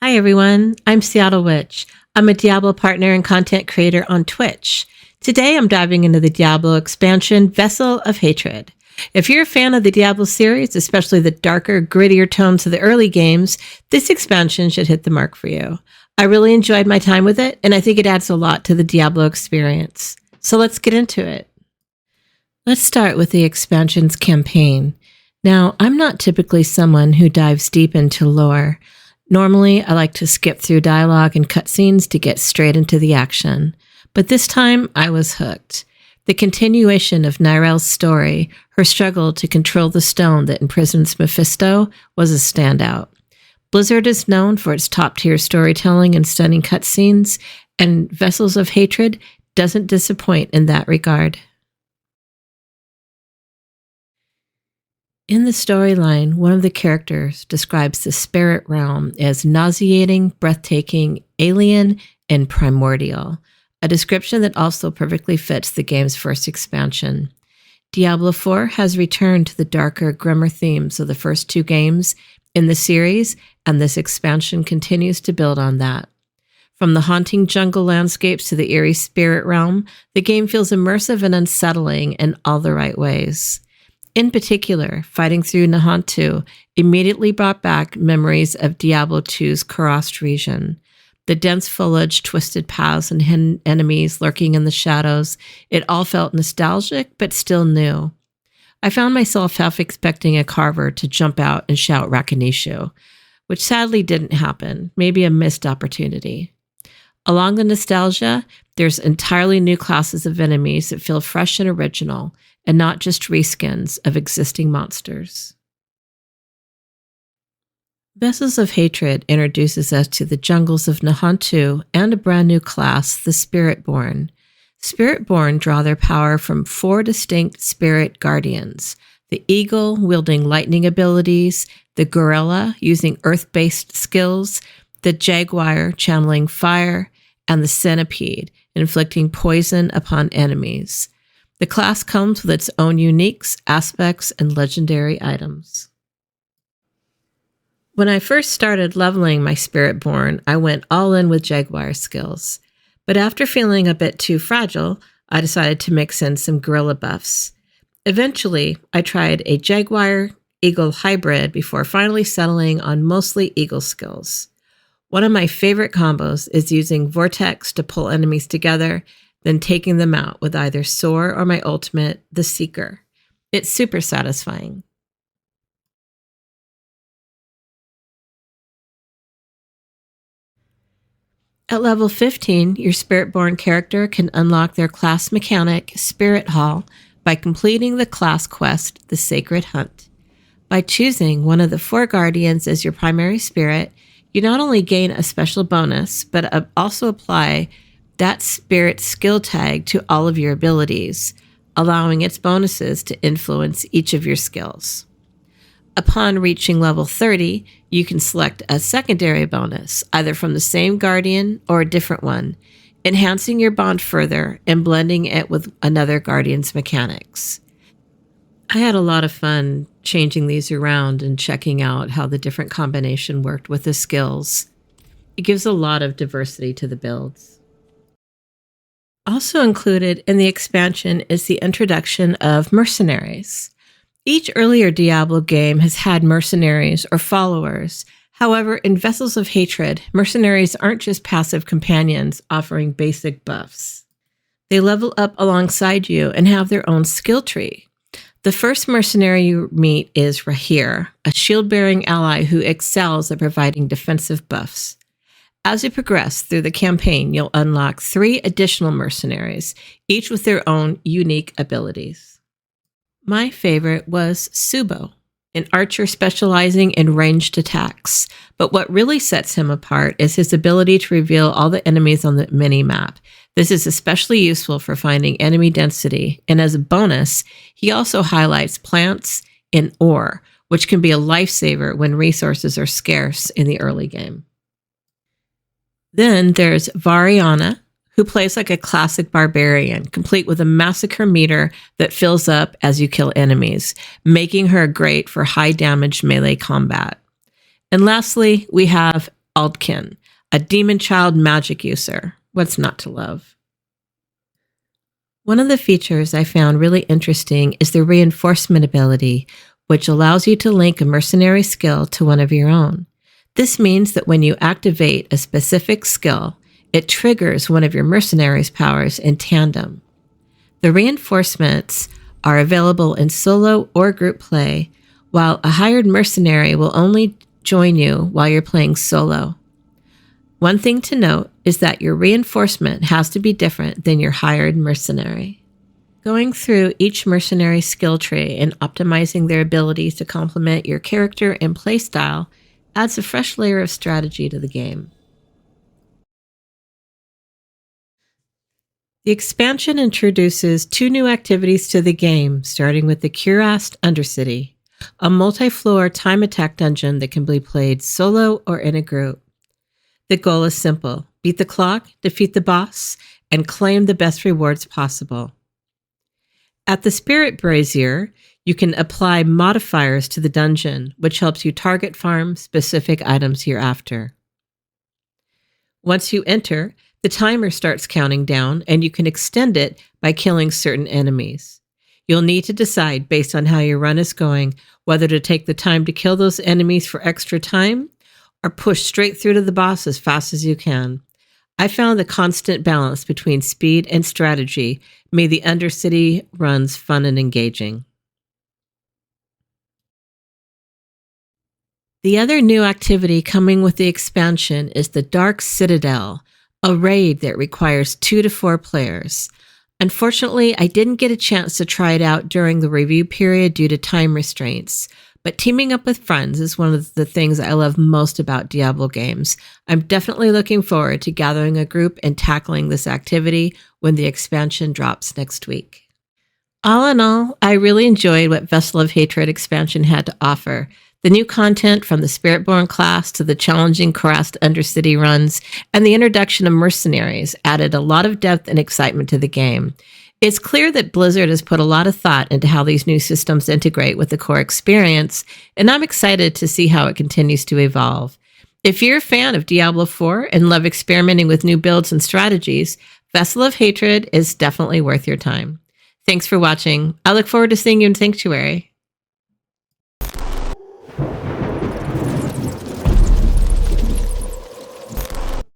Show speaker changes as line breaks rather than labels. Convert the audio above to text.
Hi everyone, I'm Seattle Witch. I'm a Diablo partner and content creator on Twitch. Today I'm diving into the Diablo expansion, Vessel of Hatred. If you're a fan of the Diablo series, especially the darker, grittier tones of the early games, this expansion should hit the mark for you. I really enjoyed my time with it, and I think it adds a lot to the Diablo experience. So let's get into it. Let's start with the expansion's campaign. Now, I'm not typically someone who dives deep into lore. Normally, I like to skip through dialogue and cutscenes to get straight into the action. But this time, I was hooked. The continuation of Nyrel's story, her struggle to control the stone that imprisons Mephisto, was a standout. Blizzard is known for its top-tier storytelling and stunning cutscenes, and Vessels of Hatred doesn't disappoint in that regard. In the storyline, one of the characters describes the spirit realm as nauseating, breathtaking, alien, and primordial, a description that also perfectly fits the game's first expansion. Diablo 4 has returned to the darker, grimmer themes of the first two games in the series, and this expansion continues to build on that. From the haunting jungle landscapes to the eerie spirit realm, the game feels immersive and unsettling in all the right ways. In particular, fighting through Nahantu immediately brought back memories of Diablo 2's Kurast region. The dense foliage, twisted paths, and hidden enemies lurking in the shadows, it all felt nostalgic, but still new. I found myself half expecting a carver to jump out and shout Rakanishu, which sadly didn't happen, maybe a missed opportunity. Along the nostalgia, there's entirely new classes of enemies that feel fresh and original, and not just reskins of existing monsters. Vessels of Hatred introduces us to the jungles of Nahantu and a brand new class, the Spiritborn. Spiritborn draw their power from four distinct spirit guardians: the eagle, wielding lightning abilities; the gorilla, using earth-based skills; the jaguar, channeling fire; and the centipede, inflicting poison upon enemies. The class comes with its own uniques, aspects, and legendary items. When I first started leveling my Spiritborn, I went all in with Jaguar skills. But after feeling a bit too fragile, I decided to mix in some gorilla buffs. Eventually, I tried a Jaguar-Eagle hybrid before finally settling on mostly Eagle skills. One of my favorite combos is using Vortex to pull enemies together, then taking them out with either Soar or my ultimate, the Seeker. It's super satisfying. At level 15, your Spiritborn character can unlock their class mechanic, Spirit Hall, by completing the class quest, the Sacred Hunt. By choosing one of the four guardians as your primary spirit, you not only gain a special bonus, but also apply that spirit skill tag to all of your abilities, allowing its bonuses to influence each of your skills. Upon reaching level 30, you can select a secondary bonus, either from the same guardian or a different one, enhancing your bond further and blending it with another guardian's mechanics. I had a lot of fun changing these around and checking out how the different combination worked with the skills. It gives a lot of diversity to the builds. Also included in the expansion is the introduction of Mercenaries. Each earlier Diablo game has had mercenaries or followers. However, in Vessels of Hatred, mercenaries aren't just passive companions offering basic buffs. They level up alongside you and have their own skill tree. The first mercenary you meet is Rahir, a shield-bearing ally who excels at providing defensive buffs. As you progress through the campaign, you'll unlock 3 additional mercenaries, each with their own unique abilities. My favorite was Subo, an archer specializing in ranged attacks, but what really sets him apart is his ability to reveal all the enemies on the mini-map. This is especially useful for finding enemy density, and as a bonus, he also highlights plants and ore, which can be a lifesaver when resources are scarce in the early game. Then there's Variana, who plays like a classic barbarian, complete with a massacre meter that fills up as you kill enemies, making her great for high damage melee combat. And lastly, we have Aldkin, a demon child magic user. What's not to love? One of the features I found really interesting is the reinforcement ability, which allows you to link a mercenary skill to one of your own. This means that when you activate a specific skill, it triggers one of your mercenaries' powers in tandem. The reinforcements are available in solo or group play, while a hired mercenary will only join you while you're playing solo. One thing to note is that your reinforcement has to be different than your hired mercenary. Going through each mercenary skill tree and optimizing their abilities to complement your character and playstyle adds a fresh layer of strategy to the game. The expansion introduces 2 new activities to the game, starting with the Kurast Undercity, a multi-floor time attack dungeon that can be played solo or in a group. The goal is simple: beat the clock, defeat the boss, and claim the best rewards possible. At the Spirit Brazier, you can apply modifiers to the dungeon, which helps you target farm specific items you're after. Once you enter, the timer starts counting down, and you can extend it by killing certain enemies. You'll need to decide, based on how your run is going, whether to take the time to kill those enemies for extra time or push straight through to the boss as fast as you can. I found the constant balance between speed and strategy made the Undercity runs fun and engaging. The other new activity coming with the expansion is the Dark Citadel, a raid that requires 2 to 4 players. Unfortunately, I didn't get a chance to try it out during the review period due to time restraints, but teaming up with friends is one of the things I love most about Diablo games. I'm definitely looking forward to gathering a group and tackling this activity when the expansion drops next week. All in all, I really enjoyed what Vessel of Hatred expansion had to offer. The new content from the Spiritborn class to the challenging Kurast Undercity runs and the introduction of Mercenaries added a lot of depth and excitement to the game. It's clear that Blizzard has put a lot of thought into how these new systems integrate with the core experience, and I'm excited to see how it continues to evolve. If you're a fan of Diablo 4 and love experimenting with new builds and strategies, Vessel of Hatred is definitely worth your time. Thanks for watching. I look forward to seeing you in Sanctuary.